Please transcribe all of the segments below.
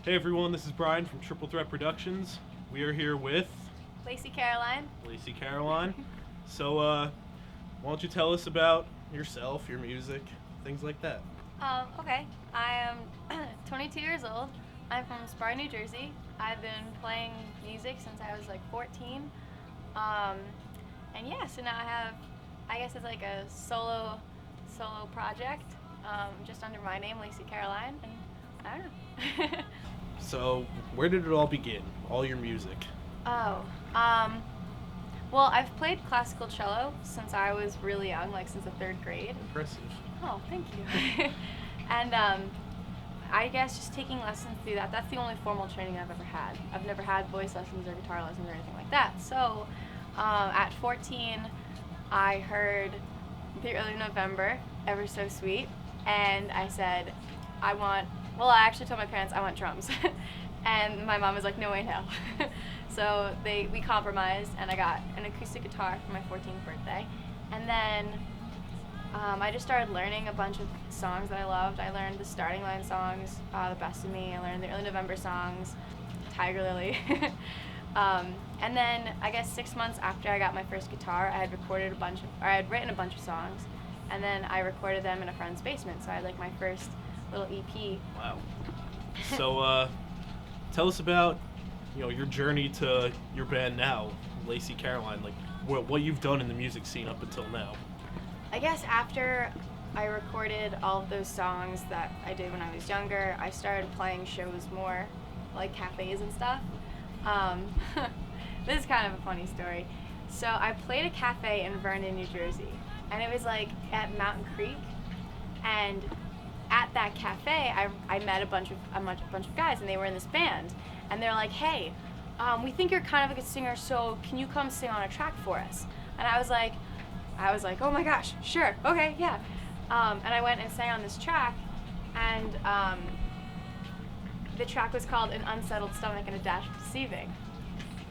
Hey everyone, this is Brian from Triple Threat Productions. We are here with Lacey Caroline. Lacey Caroline. So, why don't you tell us about yourself, your music, things like that? Okay. I am 22 years old. I'm from Sparta, New Jersey. I've been playing music since I was like 14. Um, and yeah, so now I guess it's like a solo project, just under my name, Lacey Caroline, and I don't know. So, where did it all begin? All your music? Oh, um, well, I've played classical cello since I was really young, like since the third grade. Impressive. Oh, thank you. And I guess just taking lessons through that's the only formal training I've ever had. I've never had voice lessons or guitar lessons or anything like that. So at 14, I heard The Early November, Ever So Sweet, and I said, I actually told my parents I want drums. And my mom was like, no way, no. So we compromised, and I got an acoustic guitar for my 14th birthday. And then I just started learning a bunch of songs that I loved. I learned the Starting Line songs, The Best of Me. I learned the Early November songs, Tiger Lily. And then I guess 6 months after I got my first guitar, I had written a bunch of songs, and then I recorded them in a friend's basement. So I had like my first little EP. Wow. So, tell us about, your journey to your band now, Lacey Caroline. Like, what you've done in the music scene up until now. I guess after I recorded all of those songs that I did when I was younger, I started playing shows more, like cafes and stuff. This is kind of a funny story. So I played a cafe in Vernon, New Jersey, and it was like at Mountain Creek. And at that cafe, I met a bunch of guys, and they were in this band, and they're like, "Hey, we think you're kind of a good singer, so can you come sing on a track for us?" And I was like, oh my gosh, sure, okay, yeah. And I went and sang on this track, and the track was called An Unsettled Stomach and a Dash of Deceiving.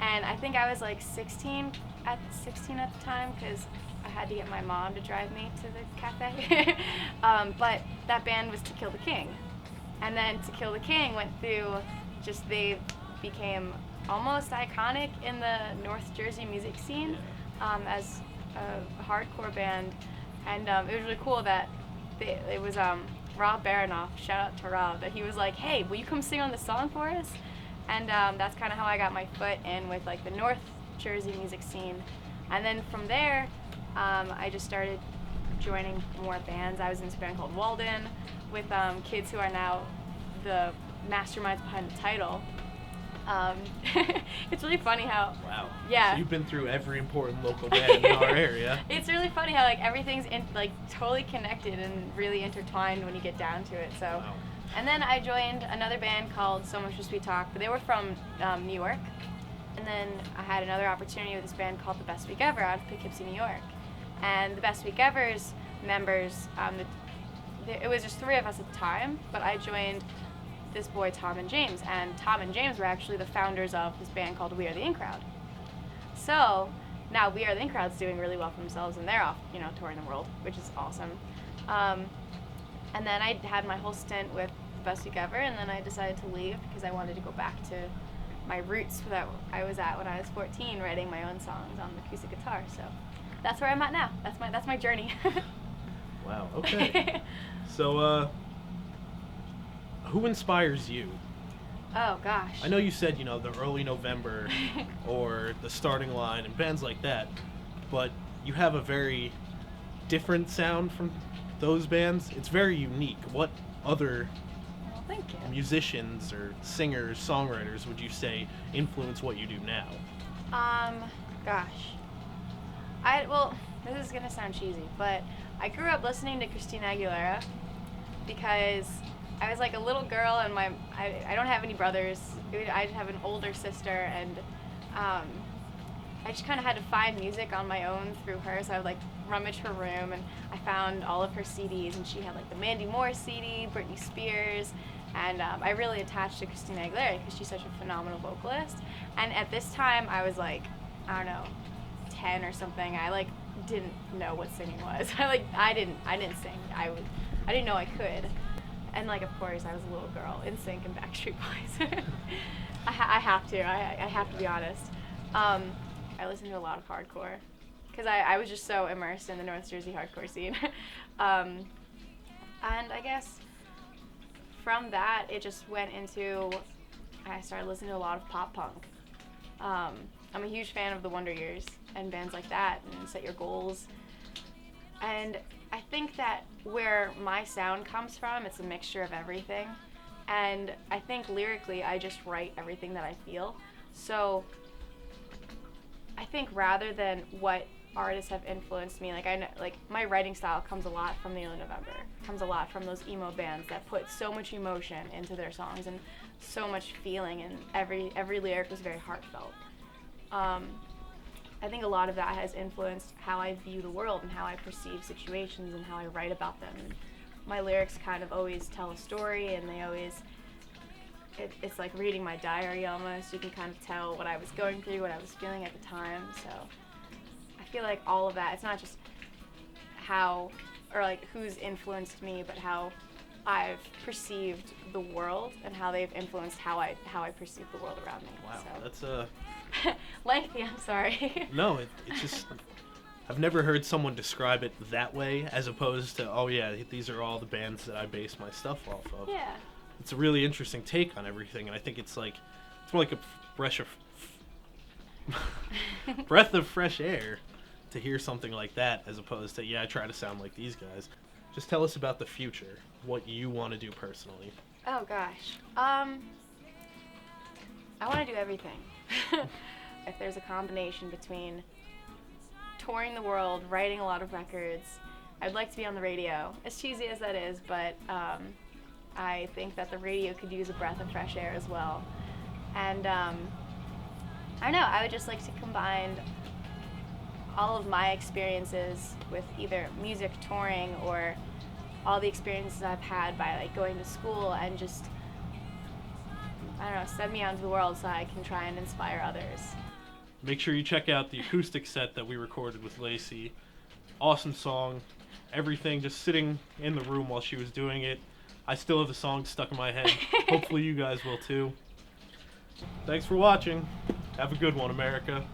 And I think I was like 16 at the time, because I had to get my mom to drive me to the cafe. But that band was To Kill the King. And then To Kill the King went through, they became almost iconic in the North Jersey music scene as a hardcore band, and it was really cool that it was Rob Baranoff, shout out to Rob, that he was like, "Hey, will you come sing on this song for us?" And that's kind of how I got my foot in with like the North Jersey music scene. And then from there, I just started joining more bands. I was in this band called Walden with kids who are now the masterminds behind the title. It's really funny how. Wow. Yeah. So you've been through every important local band in our area. It's really funny how like everything's totally connected and really intertwined when you get down to it. So, Wow. And then I joined another band called So Much for Sweet Talk, but they were from New York. And then I had another opportunity with this band called The Best Week Ever out of Poughkeepsie, New York. And The Best Week Ever's members, it was just 3 of us at the time, but I joined this boy Tom and James, and Tom and James were actually the founders of this band called We Are the In Crowd. So now We Are the In Crowd's doing really well for themselves, and they're off, touring the world, which is awesome. And then I had my whole stint with The Best Week Ever, and then I decided to leave because I wanted to go back to my roots that I was at when I was 14, writing my own songs on the acoustic guitar. So that's where I'm at now. That's my journey. Wow. Okay. So, who inspires you? Oh gosh. I know you said, the Early November or the Starting Line and bands like that, but you have a very different sound from those bands. It's very unique. What other Well, thank you. musicians or singers, songwriters would you say influence what you do now? Gosh. This is gonna sound cheesy, but I grew up listening to Christina Aguilera because I was like a little girl, and I don't have any brothers. I have an older sister, and I just kind of had to find music on my own through her. So I would like rummage her room, and I found all of her CDs, and she had like the Mandy Moore CD, Britney Spears, and I really attached to Christina Aguilera because she's such a phenomenal vocalist. And at this time, I was like, I don't know, 10 or something. I like didn't know what singing was. I didn't sing. I didn't know I could. And like, of course, I was a little girl, NSYNC and Backstreet Boys. I have to. I have to be honest. I listened to a lot of hardcore because I was just so immersed in the North Jersey hardcore scene. And I guess from that, it just went into, I started listening to a lot of pop punk. I'm a huge fan of the Wonder Years and bands like that, and Set Your Goals. And I think that where my sound comes from, it's a mixture of everything. And I think lyrically, I just write everything that I feel. So I think rather than what artists have influenced me, like I know, like my writing style comes a lot from the Early November, comes a lot from those emo bands that put so much emotion into their songs and so much feeling, and every lyric was very heartfelt. I think a lot of that has influenced how I view the world and how I perceive situations and how I write about them. And my lyrics kind of always tell a story, and they always, it's like reading my diary almost. You can kind of tell what I was going through, what I was feeling at the time. So I feel like all of that, it's not just how, or like who's influenced me, but how I've perceived the world and how they've influenced how I perceive the world around me. Wow, So. that's lengthy, I'm sorry. No, it's just, I've never heard someone describe it that way, as opposed to, oh yeah, these are all the bands that I base my stuff off of. Yeah. It's a really interesting take on everything, and I think it's more like a breath of fresh air to hear something like that, as opposed to, yeah, I try to sound like these guys. Just tell us about the future, what you want to do personally. Oh gosh. I want to do everything. If there's a combination between touring the world, writing a lot of records, I'd like to be on the radio. As cheesy as that is, but I think that the radio could use a breath of fresh air as well. And I don't know, I would just like to combine all of my experiences with either music, touring, or all the experiences I've had by like going to school, and just, I don't know, send me out into the world so I can try and inspire others. Make sure you check out the acoustic set that we recorded with Lacey. Awesome song. Everything just sitting in the room while she was doing it. I still have the song stuck in my head. Hopefully you guys will too. Thanks for watching. Have a good one, America.